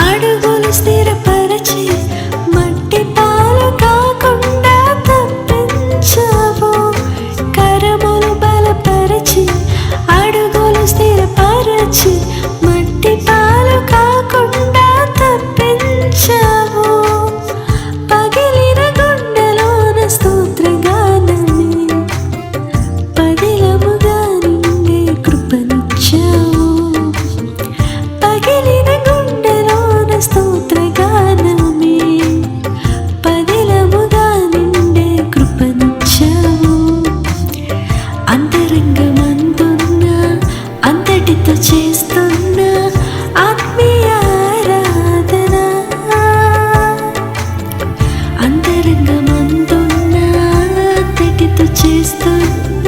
అడుగులు స్థిరపరచి మట్టి పాలు కాకుండా తప్పించావు. కరములు బలపరచి అడుగులు స్థిరపరచి మట్టి పాలు కాకుండా తప్పించావు. పగిలిన గుండెలోన స్తోత్రగానమే పదిలముగా నిండే కృపనిచ్చావు. పగిలిన గుండెలోన స్తోత్రగానమే పదిలముగా నిండే కృపనిచ్చావు. అంతరంగమందున్న అంతటితో చేస్తున్న ఆత్మీయ ఆరాధన. అంతరంగమందున్న అంతటితో చేస్తున్న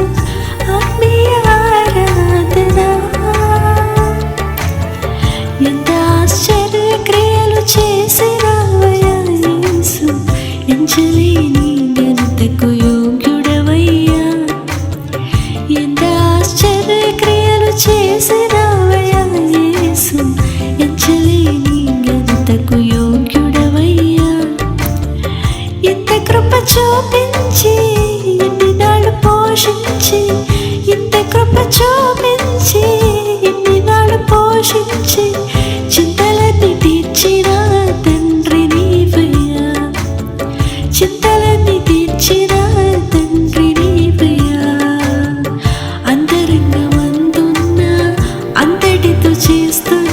ఆత్మీయ ఆరాధన. ఎంత ఆశ్చర్య క్రియలు చేసినావయ్యా యేసు, ఎంచలేని ఘనతకు యోగ్యుడవయ్యా. ఎంత ఆశ్చర్య క్రియలు చేసినావయ్యా యేసు, ఎంచలేని ఘనతకు యోగ్యుడవయ్యా. ఇంత కృప చూపించి ఇన్ని నాళ్ళు పోషించి, ఇంత కృప చూపించి ఇన్ని నాళ్ళు పోషించి చింతలన్నీ తీర్చిన తండ్రి నీవయ్యా. చింతలన్నీ తీర్చిన తండ్రి నీవయ్యా. అంతరంగమందున్న అంతటితో చేస్తున్న